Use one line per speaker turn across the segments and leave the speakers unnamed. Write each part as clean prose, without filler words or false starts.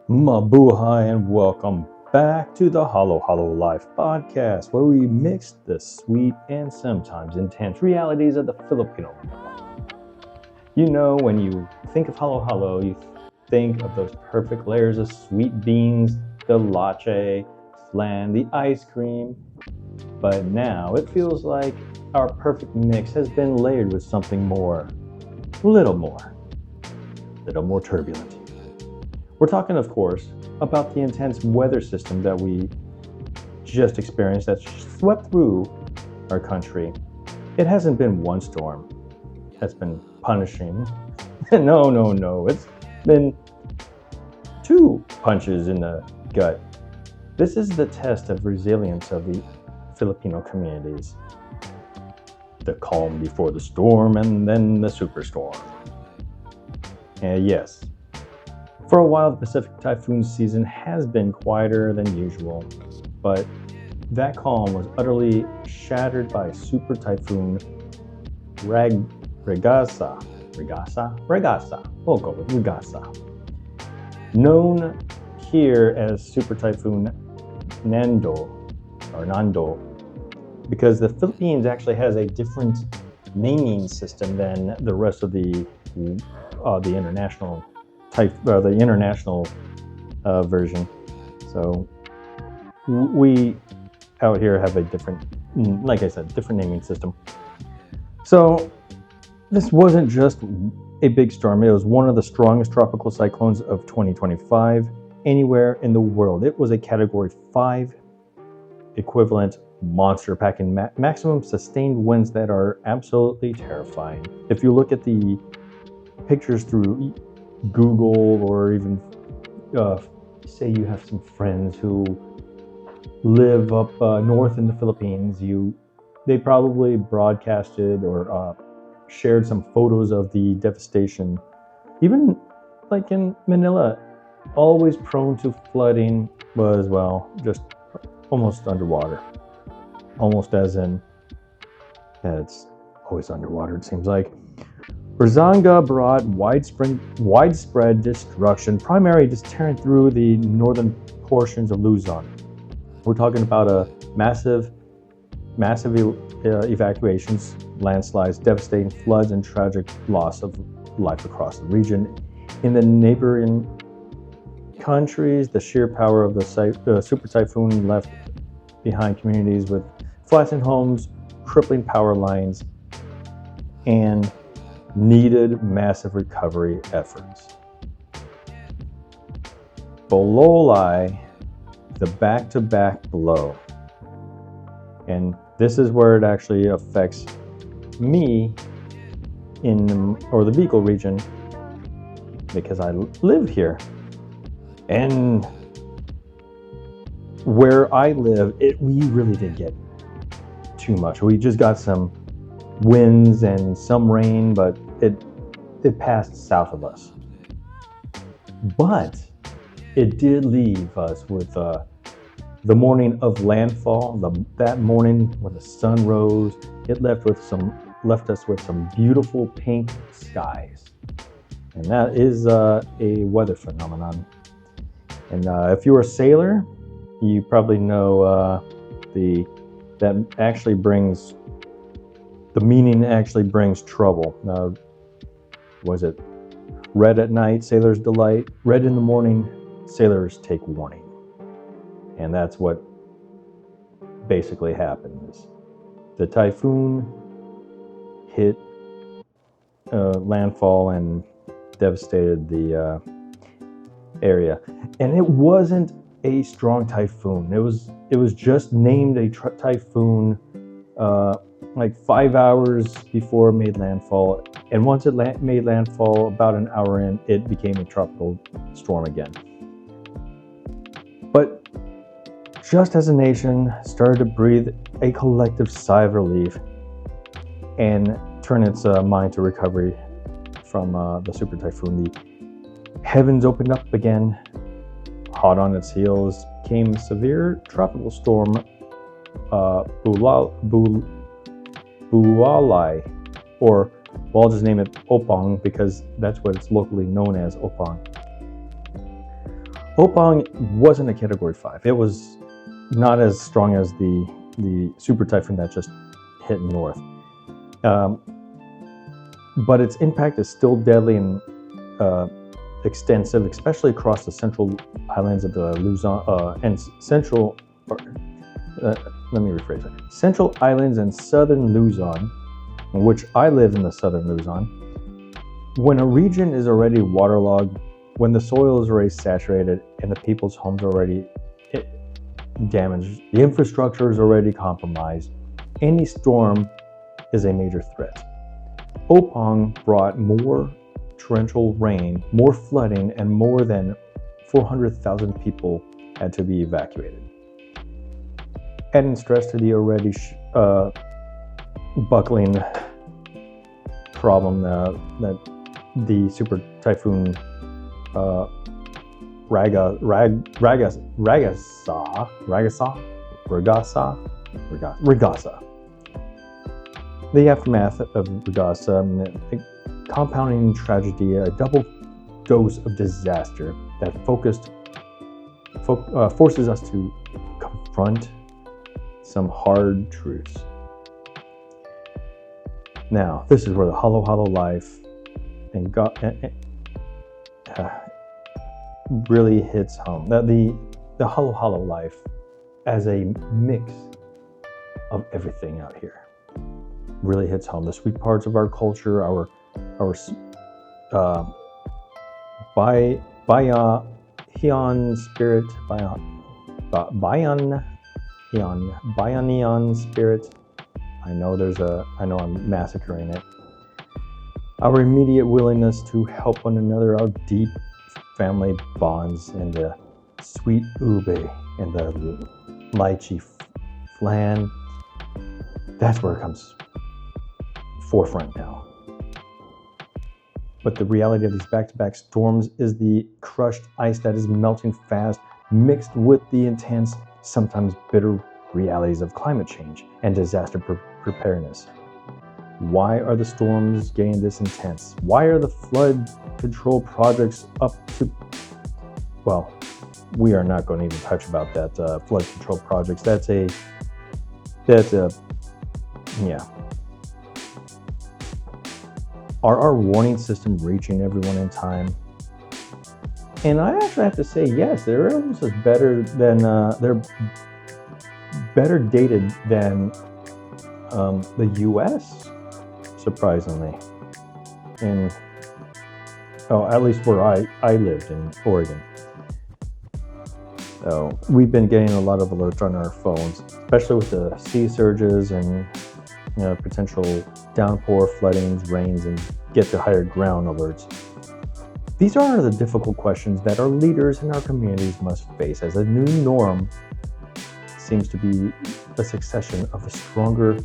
Mabuhay and welcome back to the Halo Halo Life podcast, where we mix the sweet and sometimes intense realities of the Filipino. You know, when you think of Halo Halo, you think of those perfect layers of sweet beans, the latte, flan, the ice cream. But now it feels like our perfect mix has been layered with something more, little more turbulent. We're talking, of course, about the intense weather system that we just experienced that swept through our country. It hasn't been one storm that's been punishing. No. It's been two punches in the gut. This is the test of resilience of the Filipino communities. The calm before the storm and then the superstorm. And yes, for a while, the Pacific typhoon season has been quieter than usual, but that calm was utterly shattered by super typhoon Regasa. We'll go with Regasa. Known here as super typhoon Nando, because the Philippines actually has a different naming system than the rest of the international version. So we out here have a different, like I said, different naming system. So this wasn't just a big storm. It was one of the strongest tropical cyclones of 2025 anywhere in the world. It was a Category 5 equivalent monster, packing maximum sustained winds that are absolutely terrifying. If you look at the pictures through Google, or even say you have some friends who live up north in the Philippines, they probably broadcasted or shared some photos of the devastation. Even like in Manila, always prone to flooding, was, well, just almost underwater. Almost as in, it's always underwater, it seems like. Brazanga brought widespread destruction, primarily just tearing through the northern portions of Luzon. We're talking about a massive evacuations, landslides, devastating floods, and tragic loss of life across the region. In the neighboring countries, the sheer power of the super typhoon left behind communities with flattened homes, crippling power lines, and needed massive recovery efforts. Bololai, the back-to-back blow. And this is where it actually affects me the Bicol region, because I live here. And where I live, we really didn't get too much. We just got some winds and some rain, but it passed south of us. But it did leave us with the morning of landfall. That morning when the sun rose, it left us with some beautiful pink skies, and that is a weather phenomenon. And if you're a sailor, you probably know that actually brings. The meaning actually brings trouble. Was it red at night, sailors delight? Red in the morning, sailors take warning. And that's what basically happened. The typhoon hit landfall and devastated the area. And it wasn't a strong typhoon. It was just named a typhoon like 5 hours before it made landfall, and once it made landfall, about an hour in, it became a tropical storm again. But just as a nation started to breathe a collective sigh of relief and turn its mind to recovery from the super typhoon, the heavens opened up again. Hot on its heels came severe tropical storm Bulalai, or I'll just name it Opang because that's what it's locally known as, Opang. Opang wasn't a Category 5. It was not as strong as the super typhoon that just hit north. But its impact is still deadly and extensive, especially across the central islands of the Luzon and central. Let me rephrase it. Central islands and southern Luzon, in which I live in the southern Luzon. When a region is already waterlogged, when the soil is already saturated and the people's homes are already damaged, the infrastructure is already compromised, any storm is a major threat. Opang brought more torrential rain, more flooding, and more than 400,000 people had to be evacuated. Adding stress to the already buckling problem that the super typhoon Ragasa. The aftermath of Ragasa, a compounding tragedy, a double dose of disaster that forces us to confront some hard truths. Now, this is where the Halo Halo Life and God really hits home. The Halo Halo Life as a mix of everything out here really hits home. The sweet parts of our culture, our Bayan spirit, Bayanian spirit. I know I'm massacring it. Our immediate willingness to help one another, our deep family bonds, and the sweet ube and the lychee flan. That's where it comes forefront now. But the reality of these back-to-back storms is the crushed ice that is melting fast, mixed with the intense, sometimes bitter realities of climate change and disaster preparedness. Why are the storms getting this intense? Why are the flood control projects up to... Well, we are not going to even touch about that flood control projects. Yeah. Are our warning system reaching everyone in time? And I actually have to say, yes, they're almost as better than, they're better dated than the US, surprisingly. And, at least where I lived in Oregon. So we've been getting a lot of alerts on our phones, especially with the sea surges and potential downpour, floodings, rains, and get to higher ground alerts. These are the difficult questions that our leaders in our communities must face, as a new norm seems to be a succession of the stronger,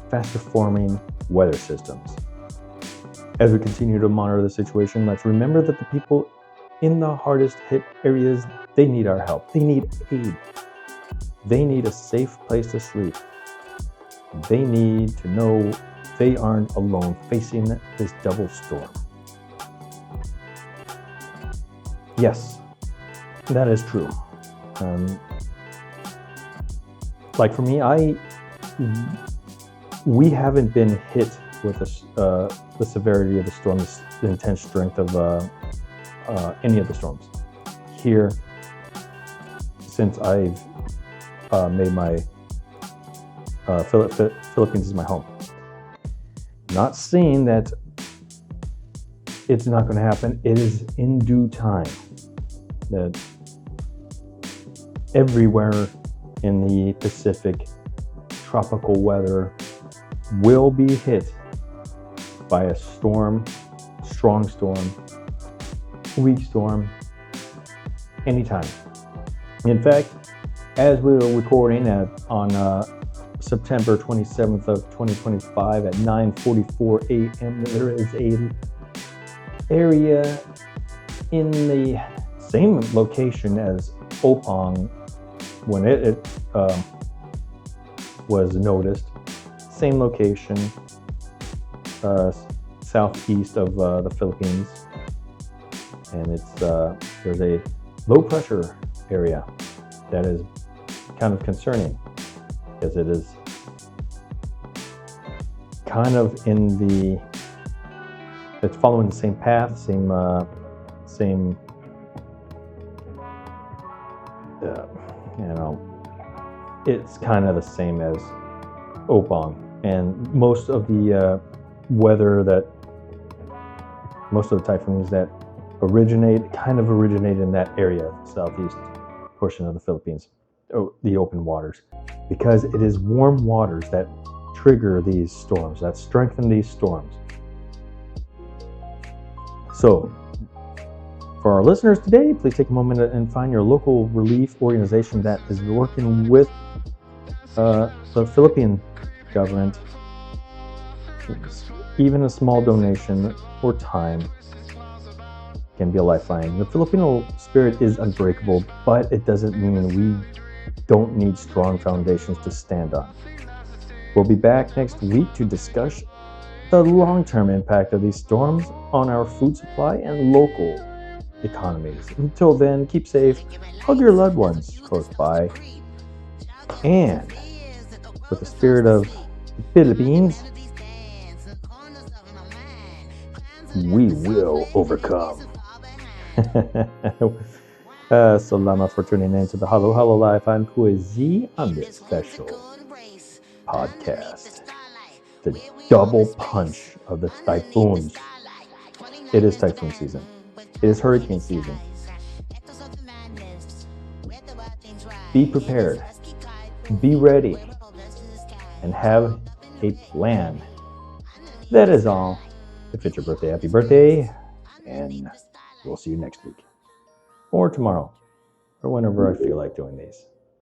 faster forming weather systems. As we continue to monitor the situation, let's remember that the people in the hardest hit areas, they need our help. They need aid. They need a safe place to sleep. They need to know they aren't alone facing this double storm. Yes, that is true. Like for me, we haven't been hit with the severity of the storm, the intense strength of any of the storms here since I've made my Philippines is my home. Not saying that it's not going to happen. It is in due time that everywhere in the Pacific, tropical weather will be hit by a storm, strong storm, weak storm, anytime. In fact, as we were recording on September 27th of 2025 at 9:44 a.m., there is a area in the same location as Opang when it was noticed. Same location, southeast of the Philippines, and it's there's a low pressure area that is kind of concerning, because it is kind of it's following the same path, same it's kind of the same as Opong, and most of the typhoons that originate in that area, southeast portion of the Philippines, the open waters, because it is warm waters that trigger these storms, that strengthen these storms. So, for our listeners today, please take a moment and find your local relief organization that is working with the Philippine government. Even a small donation or time can be a lifeline. The Filipino spirit is unbreakable, but it doesn't mean we don't need strong foundations to stand on. We'll be back next week to discuss the long-term impact of these storms on our food supply and local economies. Until then, keep safe, hug your loved ones close by, and with the spirit of the Philippines, we will overcome. Salamat for tuning in to the Halo Halo Life. I'm Kuya Z on this special podcast. The double punch of the typhoons. It is typhoon season. It is hurricane season. Be prepared. Be ready. And have a plan. That is all. If it's your birthday, happy birthday. And we'll see you next week. Or tomorrow. Or whenever I feel like doing these.